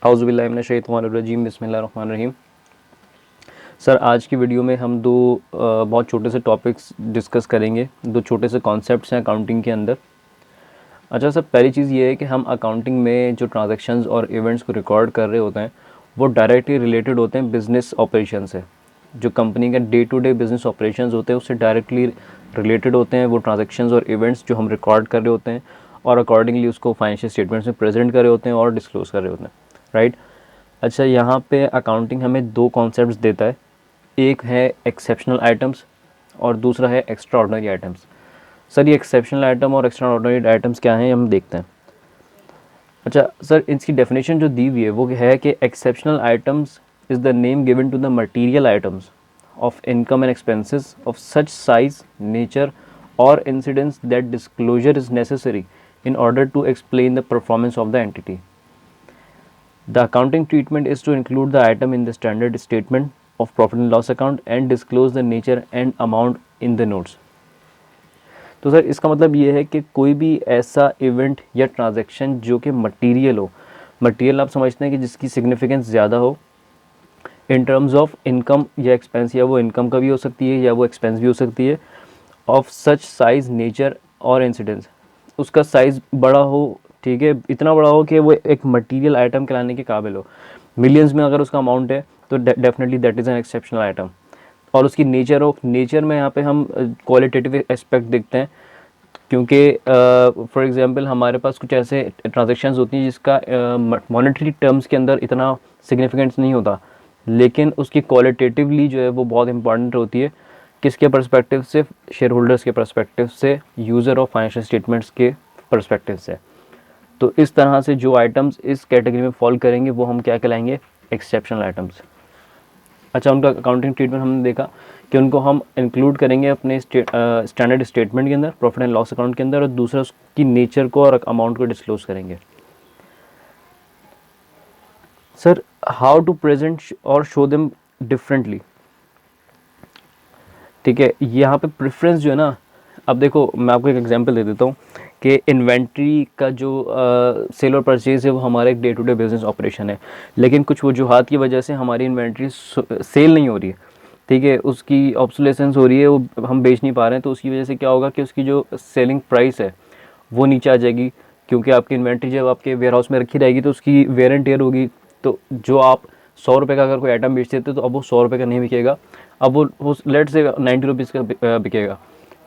औज़ुबिल्लाहि मिनश्शैतानिर्रजीम बिस्मिल्लाहिर्रहमानिर्रहीम। सर, आज की वीडियो में हम दो बहुत छोटे से टॉपिक्स डिस्कस करेंगे। दो छोटे से कॉन्सेप्ट्स हैं अकाउंटिंग के अंदर। अच्छा सर, पहली चीज़ ये है कि हम अकाउंटिंग में जो ट्रांजैक्शंस और इवेंट्स को रिकॉर्ड कर रहे होते हैं वो डायरेक्टली रिलेटेड होते हैं बिज़नेस ऑपरेशन से। जो कंपनी का day to day business operations होते हैं उससे डायरेक्टली रिलेटेड होते हैं वो ट्रांजैक्शंस और इवेंट्स जो हम रिकॉर्ड कर रहे होते हैं और अकॉर्डिंगली उसको फाइनेंशियल स्टेटमेंट्स में प्रेजेंट कर रहे होते हैं और डिस्क्लोज़ कर रहे होते हैं, राइट। अच्छा, यहाँ पे अकाउंटिंग हमें दो कॉन्सेप्ट्स देता है। एक है एक्सेप्शनल आइटम्स और दूसरा है एक्स्ट्रा ऑर्डिनरी आइटम्स। सर, ये एक्सेप्शनल आइटम और एक्स्ट्रा ऑर्डिनरी आइटम्स क्या हैं, हम देखते हैं। अच्छा सर, इसकी डेफिनेशन जो दी हुई है वो है कि exceptional items is the name given to the material items of income and expenses of such size, nature और incidents that disclosure is necessary in order to explain the performance of the entity. The accounting treatment is to include the item in the standard statement of profit and loss account and disclose the nature and amount in the notes. तो sir, इसका मतलब ये है कि कोई भी ऐसा event या ट्रांजैक्शन जो कि मटेरियल हो, मटेरियल आप समझते हैं कि जिसकी सिग्निफिकेंस ज़्यादा हो इन टर्म्स ऑफ इनकम या एक्सपेंस, या वो इनकम का भी हो सकती है या वो एक्सपेंस भी हो सकती है, ऑफ सच साइज, नेचर और इंसिडेंस। उसका साइज़ बड़ा हो, ठीक है, इतना बड़ा हो कि वो एक मटेरियल आइटम कहलाने के काबिल हो। मिलियंस में अगर उसका अमाउंट है तो definitely that is an exceptional item. और उसकी नेचर हो, नेचर में यहाँ पे हम क्वालिटेटिव एस्पेक्ट देखते हैं, क्योंकि फॉर एग्जांपल हमारे पास कुछ ऐसे ट्रांजैक्शंस होती हैं जिसका मॉनेटरी टर्म्स के अंदर इतना सिग्निफिकेंस नहीं होता, लेकिन उसकी क्वालिटेटिवली जो है वो बहुत इंपॉर्टेंट होती है। किसके पर्सपेक्टिव से? शेयर होल्डर्स के पर्सपेक्टिव से, यूज़र ऑफ फाइनेंशियल स्टेटमेंट्स के पर्सपेक्टिव से। तो इस तरह से जो आइटम्स इस कैटेगरी में फॉल करेंगे वो हम क्या कहलाएंगे? Exceptional items. अच्छा, उनका अकाउंटिंग ट्रीटमेंट हमने देखा कि उनको हम इंक्लूड करेंगे अपने स्टैंडर्ड स्टेटमेंट के अंदर, प्रॉफिट एंड लॉस अकाउंट के अंदर, और दूसरा उसकी नेचर को और अमाउंट को डिस्क्लोज करेंगे। सर, हाउ टू प्रेजेंट और शो देम डिफरेंटली, ठीक है। यहाँ पे प्रेफरेंस जो है ना, अब देखो मैं आपको एक एग्जांपल दे देता हूँ कि इन्वेंट्री का जो सेल और परचेज है वो हमारा एक day to day business operation है, लेकिन कुछ वजूहात की वजह से हमारी इन्वेंट्री सेल नहीं हो रही है, ठीक है, उसकी ऑब्सोलेसेंस हो रही है, वो हम बेच नहीं पा रहे हैं। तो उसकी वजह से क्या होगा कि उसकी जो सेलिंग प्राइस है वो नीचे आ जाएगी, क्योंकि आपकी इन्वेंट्री जब आपके वेयर हाउस में रखी रहेगी तो उसकी वेयर एंड टेयर होगी। तो जो आप 100 रुपये का अगर कोई आइटम बेचते थे तो अब वो 100 रुपये का नहीं बिकेगा, अब वो लेट से 90 रुपीज़ का बिकेगा।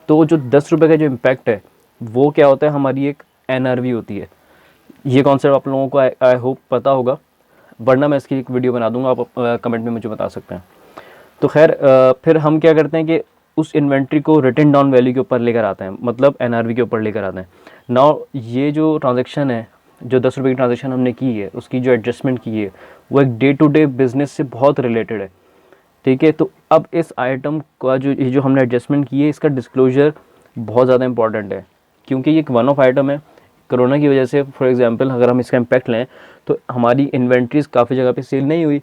तो जो 10 रुपये का जो इम्पैक्ट है वो क्या होता है, हमारी एक एनआरवी होती है। ये कॉन्सेप्ट आप लोगों को आई होप पता होगा, वरना मैं इसकी एक वीडियो बना दूंगा, आप कमेंट में मुझे बता सकते हैं। तो खैर, फिर हम क्या करते हैं कि उस इन्वेंट्री को रिटन डाउन वैल्यू के ऊपर लेकर आते हैं, मतलब एनआरवी के ऊपर लेकर आते हैं। नाउ ये जो ट्रांजैक्शन है, जो 10 रुपये की ट्रांजैक्शन हमने की है, उसकी जो एडजस्टमेंट की है वो एक डे टू डे बिजनेस से बहुत रिलेटेड है, ठीक है। तो अब इस आइटम का जो हमने एडजस्टमेंट की है, इसका डिस्क्लोजर बहुत ज़्यादा इंपॉर्टेंट है, क्योंकि ये एक वन ऑफ आइटम है। कोरोना की वजह से फॉर एग्जांपल अगर हम इसका इम्पैक्ट लें तो हमारी इन्वेंट्रीज काफ़ी जगह पे सेल नहीं हुई।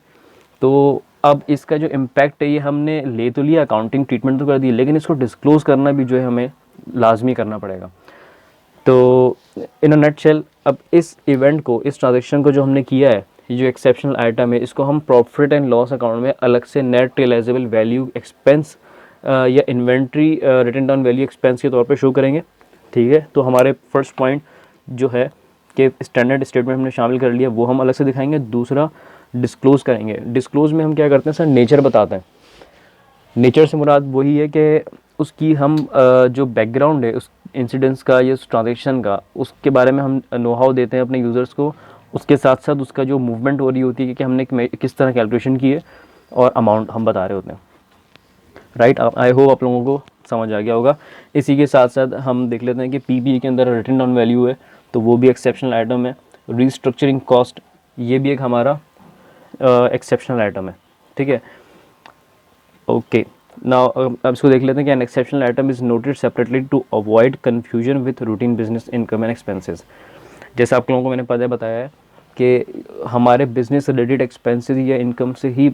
तो अब इसका जो इम्पैक्ट है ये हमने ले तो लिया, अकाउंटिंग ट्रीटमेंट तो कर दी, लेकिन इसको डिस्क्लोज़ करना भी जो है हमें लाजमी करना पड़ेगा। तो इन अ नटशेल, अब इस इवेंट को, इस ट्रांजेक्शन को जो हमने किया है, ये जो एक्सेप्शनल आइटम है, इसको हम प्रॉफिट एंड लॉस अकाउंट में अलग से नेट रियलाइजेबल वैल्यू एक्सपेंस या inventory written down value expense के तौर पे शो करेंगे, ठीक है। तो हमारे फर्स्ट पॉइंट जो है कि स्टैंडर्ड स्टेटमेंट हमने शामिल कर लिया, वो हम अलग से दिखाएंगे। दूसरा, डिस्क्लोज़ करेंगे। डिस्क्लोज़ में हम क्या करते हैं सर, नेचर बताते हैं। नेचर से मुराद वही है कि उसकी हम जो बैकग्राउंड है उस इंसिडेंट्स का या उस ट्रांजेक्शन का, उसके बारे में हम नो हाउ देते हैं अपने यूज़र्स को। उसके साथ साथ उसका जो मूवमेंट हो रही होती है कि हमने किस तरह कैलकुलेशन की है, और अमाउंट हम बता रहे होते हैं, राइट। आई होप आप लोगों को समझ आ गया होगा। इसी के साथ साथ हम देख लेते हैं कि पीपीई के अंदर रिटन डाउन वैल्यू है, तो वो भी एक्सेप्शनल आइटम है। रीस्ट्रक्चरिंग कॉस्ट, ये भी एक हमारा एक्सेप्शनल आइटम है, ठीक है। ओके, नाउ अब इसको देख लेते हैं कि an exceptional item is noted separately to avoid confusion with routine business income and expenses. जैसे आप लोगों को मैंने पहले बताया है कि हमारे बिजनेस रिलेटेड एक्सपेंसेस या इनकम से ही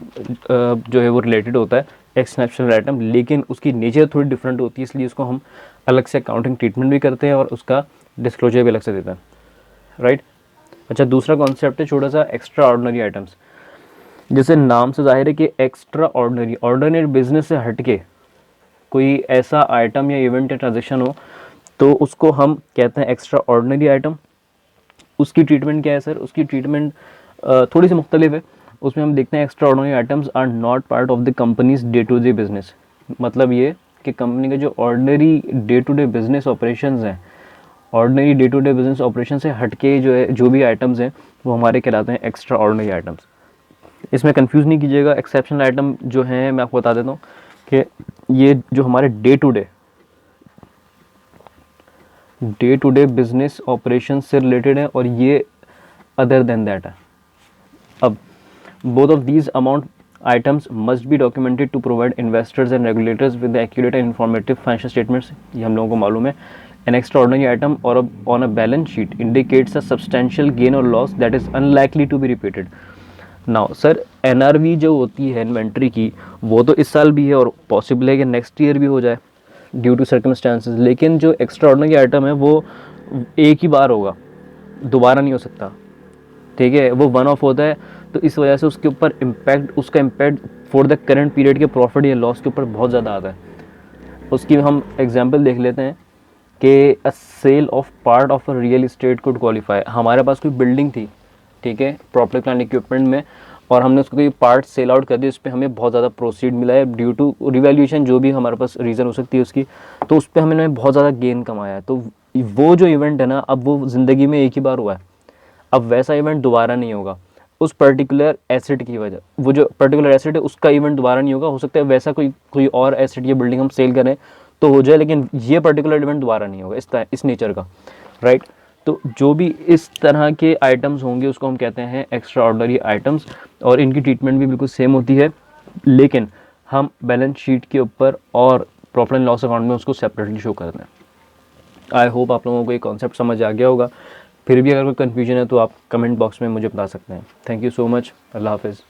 जो है वो रिलेटेड होता है एक्सेप्शनल आइटम, लेकिन उसकी नेचर थोड़ी डिफरेंट होती है, इसलिए उसको हम अलग से अकाउंटिंग ट्रीटमेंट भी करते हैं और उसका डिस्क्लोजर भी अलग से देते हैं, राइट। अच्छा, दूसरा कॉन्सेप्ट है छोटा सा एक्स्ट्रा ऑर्डिनरी आइटम्स। जैसे नाम से जाहिर है कि एक्स्ट्रा ऑर्डिनरी, ऑर्डिनरी बिजनेस से हटके कोई ऐसा आइटम या इवेंट या ट्रांजेक्शन हो तो उसको हम कहते हैं एक्स्ट्रा ऑर्डिनरी आइटम। उसकी ट्रीटमेंट क्या है सर? उसकी ट्रीटमेंट थोड़ी सी मुख्तलिफ है। उसमें हम देखते हैं extraordinary items are not part of the company's day to day business. मतलब ये कि कंपनी के जो ordinary day to day business operations हैं, ordinary day to day business operation से हटके जो है जो भी आइटम्स हैं वो हमारे कहलाते हैं एक्स्ट्रा ऑर्डिनरी आइटम्स। इसमें कंफ्यूज नहीं कीजिएगा, एक्सेप्शनल आइटम जो हैं मैं आपको बता देता हूँ कि ये जो हमारे day to day business operation से रिलेटेड है और ये अदर देन दैट है। अब both of these amount items must be documented to provide investors and regulators with the accurate and informative financial statements। ये हम लोगों को मालूम है। An extraordinary item or on a balance sheet indicates a substantial gain or loss that is unlikely to be repeated। Now sir NRV जो होती है inventory की, वो तो इस साल भी है और पॉसिबल है कि नेक्स्ट ईयर भी हो जाए ड्यू टू सर्कमस्टांसेस। लेकिन जो एक्स्ट्रा ऑर्डिनरी आइटम है वो एक ही बार होगा, दोबारा नहीं हो सकता। ठीक है, वो वन ऑफ होता है, तो इस वजह से उसके ऊपर उसका impact for the current period के प्रॉफिट या लॉस के ऊपर बहुत ज़्यादा आता है। उसकी हम एग्जांपल देख लेते हैं कि a sale of part of a real estate could qualify. हमारे पास कोई बिल्डिंग थी, ठीक है, प्रॉपर्टी प्लांट इक्विपमेंट में, और हमने उसको कोई पार्ट सेल आउट कर दिया, उस पर हमें बहुत ज़्यादा प्रोसीड मिला है ड्यू टू रिवैल्यूएशन, जो भी हमारे पास रीज़न हो सकती है उसकी, तो उस पर हमने बहुत ज़्यादा गेन कमाया है। तो वो जो इवेंट है ना, अब वो ज़िंदगी में एक ही बार हुआ है, अब वैसा इवेंट दोबारा नहीं होगा उस पर्टिकुलर एसेट की वजह। वो जो पर्टिकुलर एसेट है उसका इवेंट दोबारा नहीं होगा। हो सकता है वैसा कोई और एसेट या बिल्डिंग हम सेल करें तो हो जाए, लेकिन ये पर्टिकुलर इवेंट दोबारा नहीं होगा इस नेचर का, राइट। तो जो भी इस तरह के आइटम्स होंगे उसको हम कहते हैं एक्स्ट्रा ऑर्डिनरी आइटम्स, और इनकी ट्रीटमेंट भी बिल्कुल सेम होती है, लेकिन हम बैलेंस शीट के ऊपर और प्रॉफिट एंड लॉस अकाउंट में उसको सेपरेटली शो करते हैं। आई होप आप लोगों को ये कॉन्सेप्ट समझ आ गया होगा। फिर भी अगर कोई कन्फ्यूजन है तो आप कमेंट बॉक्स में मुझे बता सकते हैं। Thank you so much. Allah हाफिज़।